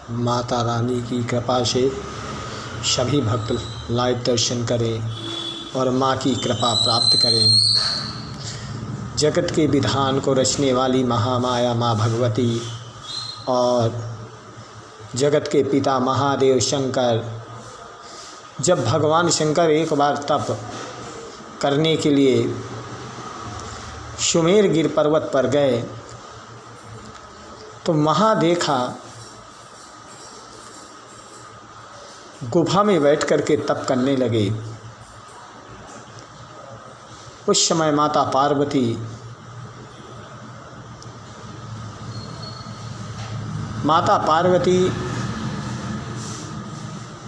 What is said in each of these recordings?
माता रानी की कृपा से सभी भक्त लाइव दर्शन करें और माँ की कृपा प्राप्त करें। जगत के विधान को रचने वाली महामाया माँ भगवती और जगत के पिता महादेव शंकर, जब भगवान शंकर एक बार तप करने के लिए सुमेर गिर पर्वत पर गए तो वहाँ देखा गुफा में बैठ कर के तप करने लगे। उस समय माता पार्वती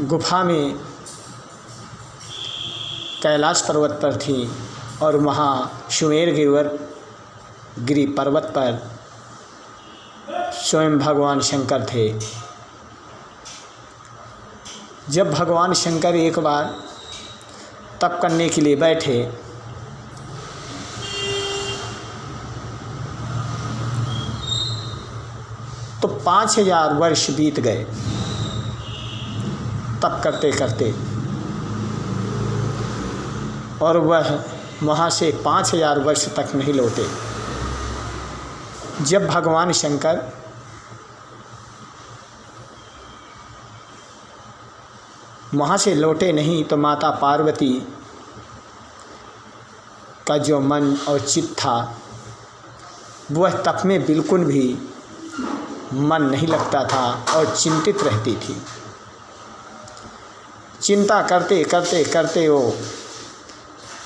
गुफा में कैलाश पर्वत पर थी और वहाँ सुमेर गिरी पर्वत पर स्वयं भगवान शंकर थे। जब भगवान शंकर एक बार तप करने के लिए बैठे तो 5000 वर्ष बीत गए तप करते करते, और वह वहाँ से 5000 वर्ष तक नहीं लौटे। जब भगवान शंकर वहाँ से लौटे नहीं तो माता पार्वती का जो मन और चित्त था वह तप में बिल्कुल भी मन नहीं लगता था और चिंतित रहती थी। चिंता करते करते करते वो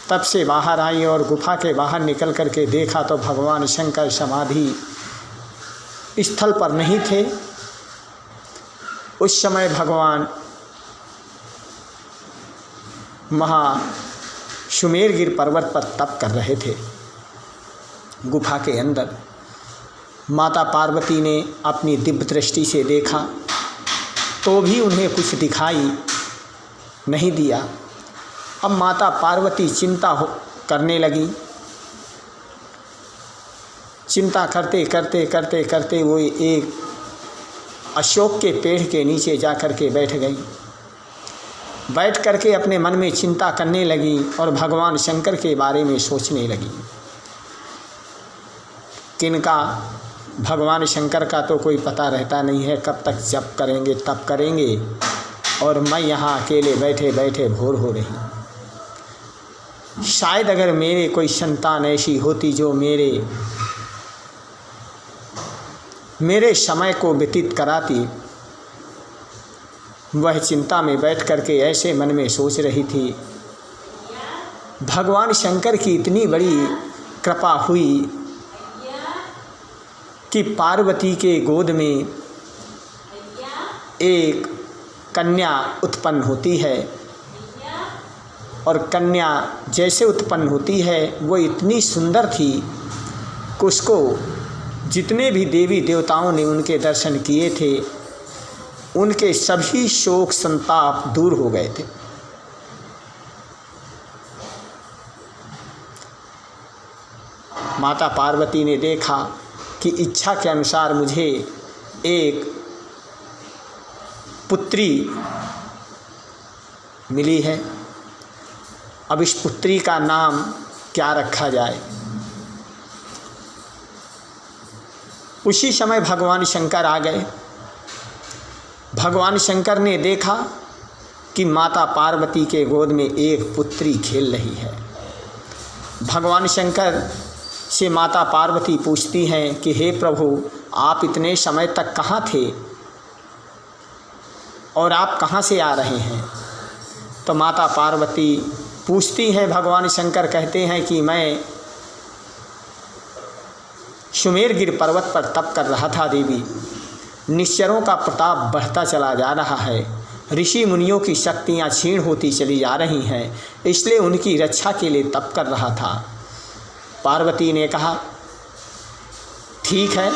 तब से बाहर आई और गुफा के बाहर निकल कर के देखा तो भगवान शंकर समाधि स्थल पर नहीं थे। उस समय भगवान सुमेरगिर पर्वत पर तप कर रहे थे। गुफा के अंदर माता पार्वती ने अपनी दिव्य दृष्टि से देखा तो भी उन्हें कुछ दिखाई नहीं दिया। अब माता पार्वती करने लगी। चिंता करते करते करते करते वो एक अशोक के पेड़ के नीचे जा कर के बैठ गई। बैठ कर के अपने मन में चिंता करने लगी और भगवान शंकर के बारे में सोचने लगी। किनका भगवान शंकर का तो कोई पता रहता नहीं है, कब तक जप करेंगे तप करेंगे, और मैं यहाँ अकेले बैठे बैठे बोर हो रही। शायद अगर मेरे कोई संतान ऐसी होती जो मेरे समय को व्यतीत कराती। वह चिंता में बैठ कर के ऐसे मन में सोच रही थी। भगवान शंकर की इतनी बड़ी कृपा हुई कि पार्वती के गोद में एक कन्या उत्पन्न होती है, और कन्या जैसे उत्पन्न होती है वो इतनी सुंदर थी कि उसको जितने भी देवी देवताओं ने उनके दर्शन किए थे उनके सभी शोक संताप दूर हो गए थे। माता पार्वती ने देखा कि इच्छा के अनुसार मुझे एक पुत्री मिली है, अब इस पुत्री का नाम क्या रखा जाए। उसी समय भगवान शंकर आ गए। भगवान शंकर ने देखा कि माता पार्वती के गोद में एक पुत्री खेल रही है। भगवान शंकर से माता पार्वती पूछती हैं कि हे प्रभु, आप इतने समय तक कहाँ थे और आप कहाँ से आ रहे हैं। तो माता पार्वती पूछती हैं, भगवान शंकर कहते हैं कि मैं सुमेरगिर पर्वत पर तप कर रहा था देवी। निश्चरों का प्रताप बढ़ता चला जा रहा है, ऋषि मुनियों की शक्तियाँ क्षीण होती चली जा रही हैं, इसलिए उनकी रक्षा के लिए तप कर रहा था। पार्वती ने कहा ठीक है,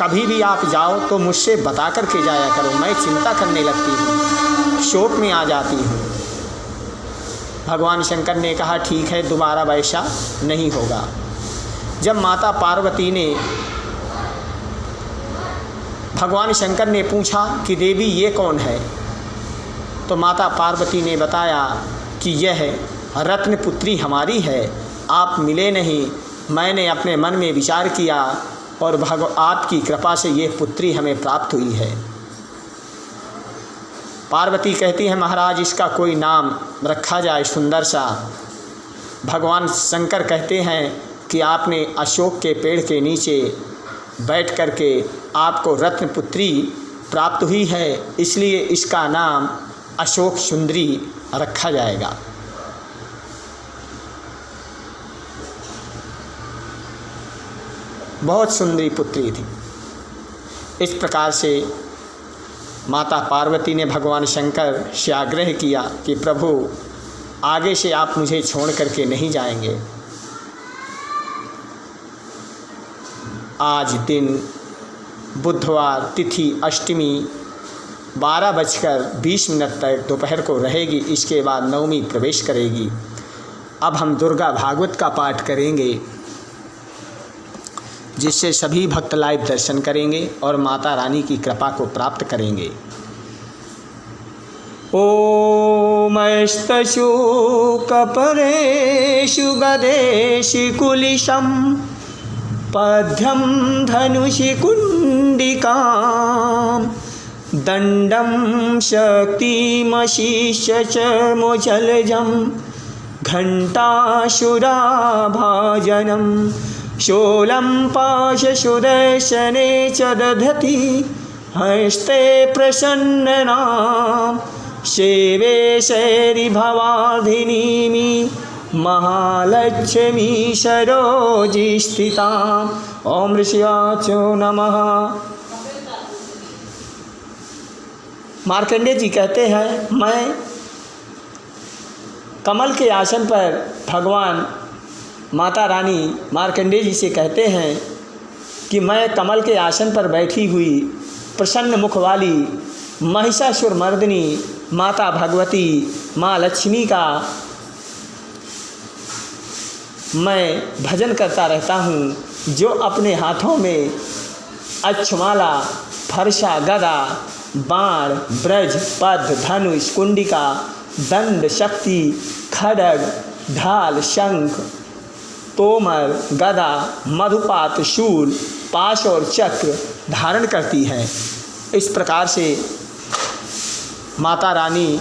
कभी भी आप जाओ तो मुझसे बता कर के जाया करो, मैं चिंता करने लगती हूँ, शोक में आ जाती हूँ। भगवान शंकर ने कहा ठीक है, दोबारा वैसा नहीं होगा। जब माता पार्वती ने भगवान शंकर ने पूछा कि देवी ये कौन है? तो माता पार्वती ने बताया कि यह रत्न पुत्री हमारी है, आप मिले नहीं। मैंने अपने मन में विचार किया और आपकी कृपा से ये पुत्री हमें प्राप्त हुई है। पार्वती कहती है महाराज इसका कोई नाम रखा जाए सुंदर सा। भगवान शंकर कहते हैं कि आपने अशोक के पेड़ के नीचे बैठ करके आपको रत्न पुत्री प्राप्त हुई है, इसलिए इसका नाम अशोक सुंदरी रखा जाएगा। बहुत सुंदरी पुत्री थी। इस प्रकार से माता पार्वती ने भगवान शंकर से आग्रह किया कि प्रभु आगे से आप मुझे छोड़ करके नहीं जाएंगे। आज दिन बुधवार तिथि अष्टमी 12:20 तक दोपहर को रहेगी। इसके बाद नवमी प्रवेश करेगी। अब हम दुर्गा भागवत का पाठ करेंगे, जिससे सभी भक्त लाइव दर्शन करेंगे और माता रानी की कृपा को प्राप्त करेंगे। ओमस्तशूकपरेषु गदेषु कुलिशं पद्यं धनुषि कुण्डिकां दण्डं शक्तिमशीष्य च मुजलजं घण्टाशुराभाजनं शूलं पाशसुदर्शने च दधति हस्ते प्रसन्ननां सेवे शैरिभवार्धिनीमि महालक्ष्मी सरोजि स्थिताम्। ओम ऋषियाचो नमः। मार्कंडेय जी कहते हैं मैं कमल के आसन पर भगवान माता रानी मार्कंडेय जी से कहते हैं कि मैं कमल के आसन पर बैठी हुई प्रसन्न मुख वाली महिषासुर मर्दिनी माता भगवती माँ लक्ष्मी का मैं भजन करता रहता हूँ, जो अपने हाथों में अक्षमाला, फरसा, गदा, बाण, ब्रज, पद, धनुष, कुंडिका, दंड, शक्ति, खड्ग, ढाल, शंख, तोमर, गदा, मधुपात, शूल, पाश और चक्र धारण करती हैं। इस प्रकार से माता रानी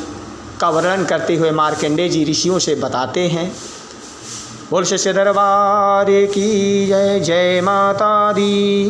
का वर्णन करते हुए मार्कंडेय जी ऋषियों से बताते हैं। बोल सच्चे दरबार की जय। जय माता दी।